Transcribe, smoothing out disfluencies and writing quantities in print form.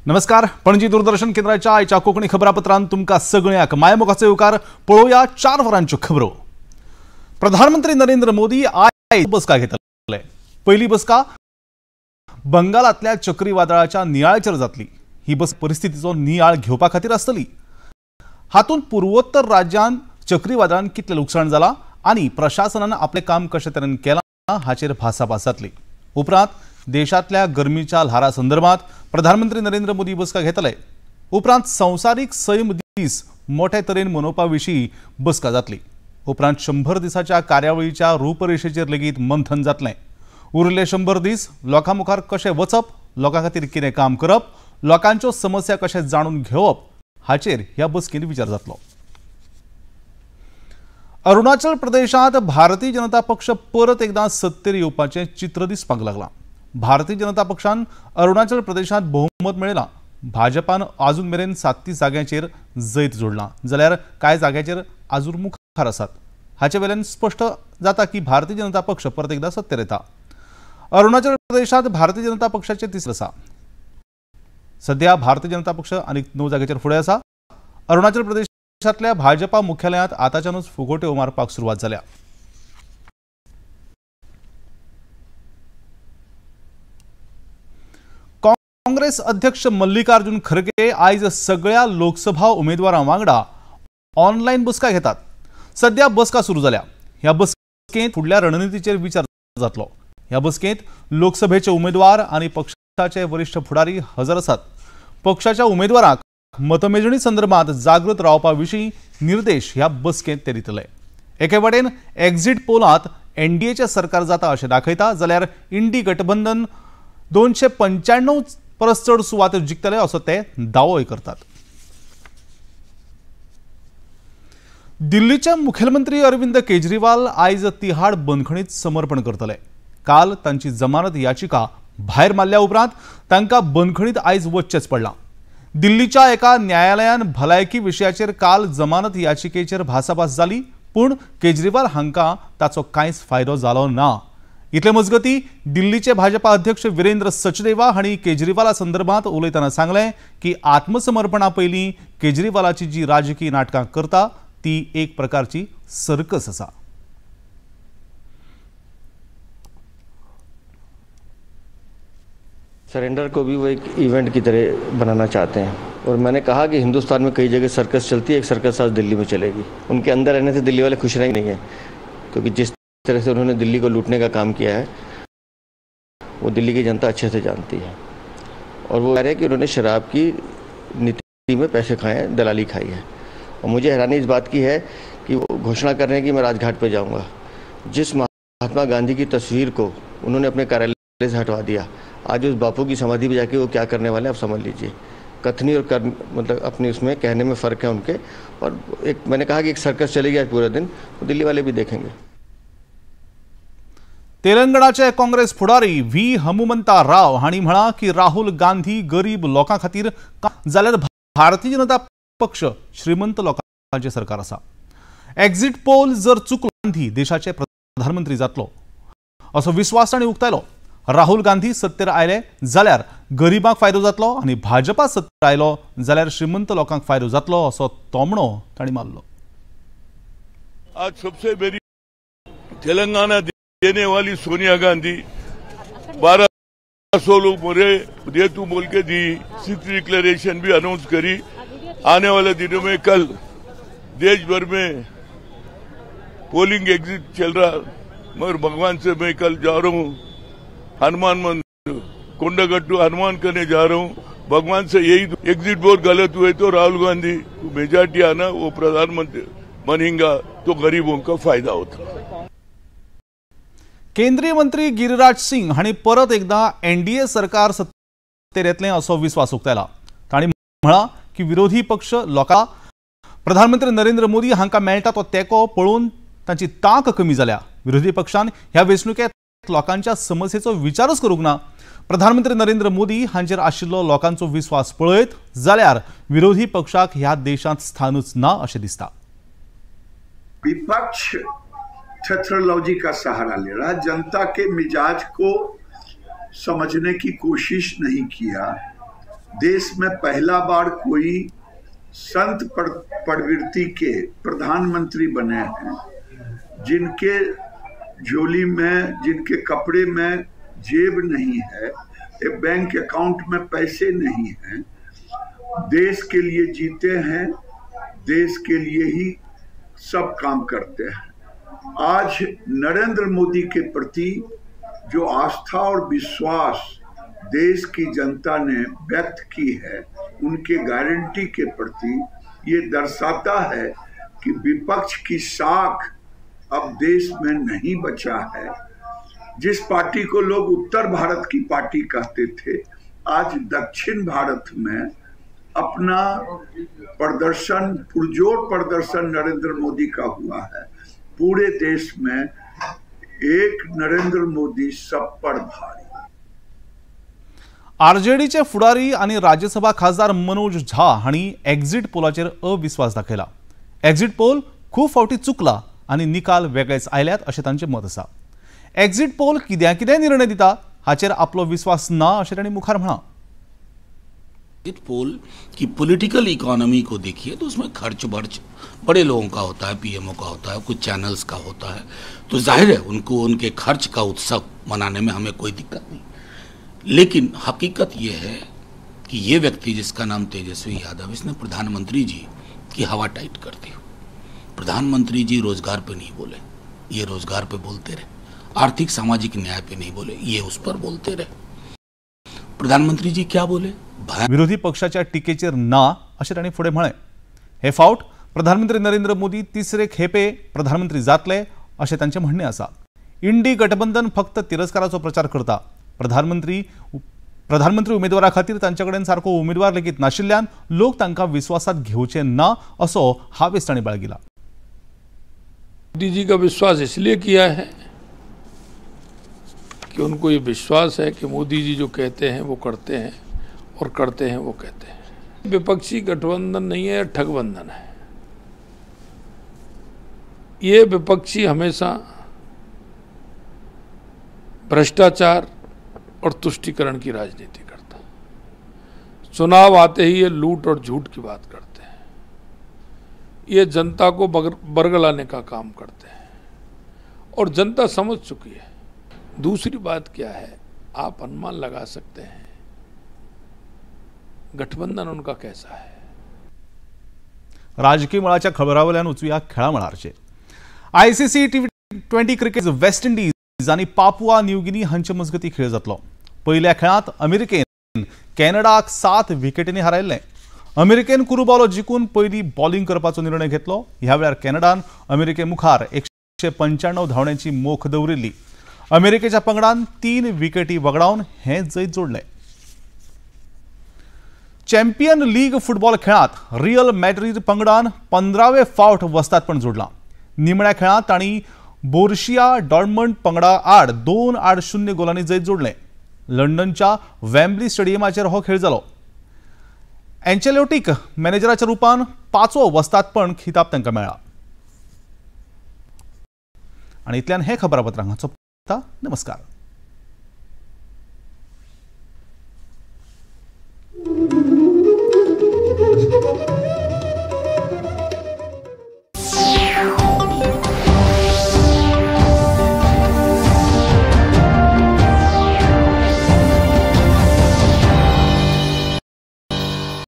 नमस्कार. पणजी दूरदर्शन केंद्राच्या आयच्या कोकणी खबरापत्रांत तुमका सगळ्याक मायमोगाचे उकार पळोवया 4 वरांच्यो खबरो. प्रधानमंत्री नरेंद्र मोदी आयज बसका घेतले. पहिली बसका बंगालातल्या चक्रीवादळाच्या नियाळाचेर जातली. ही बस परिस्थितीचो नियाळ घेवपा खातीर आसतली. हातूंत पूर्वोत्तर राज्यांत चक्रीवादळान कितले लुकसाण जाला आनी प्रशासनान आपले काम कशे तरेन केलां हाचेर भासाभास जातली. उपरांत देशातल्या गरमीच्या ल्हारा संदर्भात प्रधानमंत्री नरेंद्र मोदी बसका घेतले. उपरांत संवसारीक सैम दीस मोठ्या तरेन मनोवपा विशीं बसका जातली. उपरांत 100 दिसाच्या कार्यावळीच्या रूपरेषेचेर लेगीत मंथन जातलें. उरिल्ले 100 दीस लोकां मुखार कशें वचप, लोकां खातीर कितें काम करप, लोकांच्यो समस्या कशें जाणून घेवप हाचेर ह्या बसकेंत विचार जातलो. अरुणाचल प्रदेशात भारतीय जनता पक्ष परत एकदा सत्तेर येवपाचें चित्र दिसपाक लागलां. भारतीय जनता पक्षान अरुणाचल प्रदेशात बहुमत मेळयलां. भाजपान आजून मेरेन 37 जाग्यांचेर जैत जोडलां, जाल्यार कांय जाग्यांचेर आजून मुखार आसात. हाचे वेल्यान स्पश्ट जाता की भारतीय जनता पक्ष परत एकदा सत्तेर येता. अरुणाचल प्रदेशात भारतीय जनता पक्षाचे तिसरे आसा. सध्या भारतीय जनता पक्ष आनीक 9 जाग्यांचेर फुडें आसा. अरुणाचल प्रदेशातल्या भाजपा मुख्यालयांत आतांच्यानूच फुगोट्यो मारपाक सुरवात जाल्या. काँग्रेस अध्यक्ष मल्लिकार्जुन खरगे आयज सगळ्या लोकसभा उमेदवारां वांगडा ऑनलायन बसका घेतात. सध्या बसका सुरू जाल्या. ह्या बसकेंत फुडल्या रणनितीचेर विचार जातलो. ह्या बसकेंत लोकसभेचे उमेदवार आनी पक्षाचे वरिष्ठ फुडारी हजर आसात. पक्षाच्या उमेदवारांक मतमेजणी संदर्भात जागृत रावपा विशीं निर्देश ह्या बसकेंत ते दितले. एके वटेन एक्झिट पोलांत एनडीएचे सरकार जाता अशें दाखयता, जाल्यार इंडी गठबंधन 295 परस चड सुवातो जिखतले असो ते दावोय करतात. दिल्लीचे मुखेलमंत्री अरविंद केजरीवाल आयज तिहाड बंदखणीत समर्पण करतले. काल तांची जमानत याचिका भायर मारल्या उपरांत तांकां बंदखणीत आयज वचचेच पडलां. दिल्लीच्या एका न्यायालयान भलायकी विशयाचेर काल जमानत याचिकेचेर भासाभास जाली, पूण केजरीवाल हांकां ताचो कांयच फायदो जालो ना. इतले मजगती दिल्लीचे भाजपा अध्यक्ष वीरेंद्र सचदेवा हांणी केजरीवाला संदर्भात उलयतना सांगलें की आत्मसमर्पणा पयलीं केजरीवालाची जी राजकीय नाटकां करता ती एक प्रकारची सर्कस आसा. सरेंडर को भी वो एक इवेंट की तरह बनाना चाहते हैं और मैंने कहा कि हिंदुस्तान में कई जगह सर्कस चलती है, एक सर्कस आज दिल्ली में चलेगी. उनके अंदर रहने से दिल्ली वाले खुश नहीं है, क्योंकि जिस तरह से उन्होंने दिल्ली को लूटने का काम किया है वो दिल्ली की जनता अच्छे से जानती है. और वो कह रहे हैं कि उन्होंने शराब की नीति में पैसे खाए हैं, दलाली खाई है. और मुझे हैरानी इस बात की है कि वो घोषणा कर रहे हैं कि मैं राजघाट पे जाऊंगा. जिस महात्मा गांधी की तस्वीर को उन्होंने अपने कार्यालय से हटवा दिया, आज उस बापू की समाधि पे जाके वो क्या करने वाले हैं आप समझ लीजिए. कथनी और कर मतलब अपने उसमें कहने में फ़र्क है उनके. और एक मैंने कहा कि एक सर्कस चलेगी आज पूरे दिन, वो दिल्ली वाले भी देखेंगे. तेलंगणाचे काँग्रेस फुडारी व्ही हनुमंता राव हांणी म्हळां की राहुल गांधी गरीब लोकां खातीर जाल्यार भारतीय जनता पक्ष श्रीमंत लोकांचे सरकार आसा. एक्झिट पोल जर चुकलो गांधी देशाचे प्रधानमंत्री जातलो असो विश्वास तांणी उक्तायलो. राहुल गांधी सत्तेर आयले जाल्यार गरीबांक फायदो जातलो आनी भाजपा सत्तेर आयलो जाल्यार श्रीमंत लोकांक फायदो जातलो असो तोमणो तांणी मारलो. आज सबसे बड़ी तेलंगाना देने वाली सोनिया गांधी 1200 लोग मरे दे तू बोल के दी. सीट डिक्लेरेशन भी अनाउंस करी. आने वाले दिनों में कल देश भर में पोलिंग एग्जिट चल रहा. मगर भगवान से मैं कल जा रहा हूँ हनुमान मंदिर कोंडागट्टू हनुमान करने जा रहा हूँ. भगवान से यही एग्जिट बोर्ड गलत हुए तो राहुल गांधी मेजॉरिटी आना वो प्रधानमंत्री बनेगा तो गरीबों का फायदा होता. केंद्रीय मंत्री गिरिराज सिंग हांणी परत एकदा एनडीए सरकार सत्तेर येतलें असो विश्वास उक्तायला. तांणी म्हळां की विरोधी पक्ष लोकां प्रधानमंत्री नरेंद्र मोदी हांकां मेळटा तो तेंको पळोवन तांची तांक कमी जाल्या. विरोधी पक्षान ह्या वेंचणुकेंत लोकांच्या समस्येचो विचारच करूंक ना. प्रधानमंत्री नरेंद्र मोदी हांचेर आशिल्लो लोकांचो विश्वास पळयत जाल्यार विरोधी पक्षाक ह्या देशांत स्थानच ना अशें दिसता. विपक्ष टेट्रोलॉजी का सहारा ले रहा, जनता के मिजाज को समझने की कोशिश नहीं किया देश में पहला बार कोई संत प्रवृत्ति के प्रधानमंत्री बने हैं, जिनके झोली में, जिनके कपड़े में जेब नहीं है, एक बैंक अकाउंट में पैसे नहीं हैं, देश के लिए जीते हैं, देश के लिए ही सब काम करते हैं। आज नरेंद्र मोदी के प्रति जो आस्था और विश्वास देश की जनता ने व्यक्त की है, उनके गारंटी के प्रति ये दर्शाता है कि विपक्ष की साख अब देश में नहीं बचा है। जिस पार्टी को लोग उत्तर भारत की पार्टी कहते थे, आज दक्षिण भारत में अपना प्रदर्शन, पुरजोर प्रदर्शन नरेंद्र मोदी का हुआ है। पूरे देश में एक नरेंद्र मोदी सब पर भारी। आरजेडीचे फुडारी आणि राज्यसभा खासदार मनोज झा हांणी एक्झिट पोलाचेर अविश्वास दाखयला। एक्झिट पोल खूब फावटी चुकला आणि निकाल वेगळेच आयल्यात अशें तांचें मत आसा। एक्झिट पोल कितें निर्णय दिता हाचेर आपलो विश्वास ना अशें तांणी मुखार म्हळां। एक्झिट पोल की पॉलिटिकल इकोनॉमी को देखिए तो उसमें खर्च बर्च बड़े लोगों का होता है, पीएमओ का होता है, कुछ चैनल्स का होता है, तो जाहिर है उनको उनके खर्च का उत्सव मनाने में हमें कोई दिक्कत नहीं। लेकिन हकीकत ये है कि ये व्यक्ति जिसका नाम तेजस्वी यादव, इसने प्रधानमंत्री जी की हवा टाइट कर दी। प्रधानमंत्री जी रोजगार पे नहीं बोले, ये रोजगार पे बोलते रहे। आर्थिक सामाजिक न्याय पे नहीं बोले, ये उस पर बोलते रहे। प्रधानमंत्री जी क्या बोले? विरोधी पक्षाच्या टिकेचेर ना अशें तांणी फुडें म्हळें। हे फावट प्रधानमंत्री नरेंद्र मोदी तिसरे खेपे प्रधानमंत्री जातले अशें तांचें म्हणणें आसा। इंडी गठबंधन फक्त तिरस्काराचो प्रचार करता। प्रधानमंत्री उमेदवारा खातीर तांचे कडेन सारको उमेदवार लेगीत नाशिल्ल्यान लोक तांकां विश्वासात घेवचे ना असो हावेस तांणी बाळगिला। मोदी जी का विश्वास इसलिए किया है कि उनको ये विश्वास है कि मोदी जी जो कहते हैं वो करते हैं और करते हैं वो कहते हैं। विपक्षी गठबंधन नहीं है, ठगबंधन है। ये विपक्षी हमेशा भ्रष्टाचार और तुष्टीकरण की राजनीति करता है। चुनाव आते ही ये लूट और झूठ की बात करते हैं। ये जनता को बरगलाने का काम करते हैं और जनता समझ चुकी है। दूसरी बात क्या है, आप अनुमान लगा सकते हैं गठबंधन उनका कैसा है। राजकीय मळाच्या खबरावल्यान उचूया खेळा मळारचे। ICC T20 cricket West Indies आणि पापुआ न्यू गिनी हांचे मजगती खेळ जातलो। पहिल्या खेळात अमेरिकेन कॅनडाक 7 विकेटींनी हारयल्ले। अमेरिकेन कुरुबालो जिखून पयली बॉलिंग करपाचो निर्णय घेतलो। ह्या वेळार कॅनडान अमेरिके मुखार 195 धांवड्यांची मोख दवरिल्ली। अमेरिकेच्या पंगडान 3 विकेटी वगडावन हे जैत जोडले। चॅम्पियन लीग फुटबॉल खेळात रियल मॅड्रिड पंगडान 15वे फावट वस्तादपण जोडला। निमण्या खेळात तांणी बोर्शिया डॉर्टमंड पंगडा आड 2-0 गोलांनी जैत जोडले। लंडनच्या वेम्बली स्टेडियमाचेर हो खेळ जालो। एन्चेलोटीक मॅनेजराच्या रुपान 5वो वस्तादपण खिताब तांकां मेळ्ळा। आणि इतल्यान हे खबरापत्र हांगाचो नमस्कार।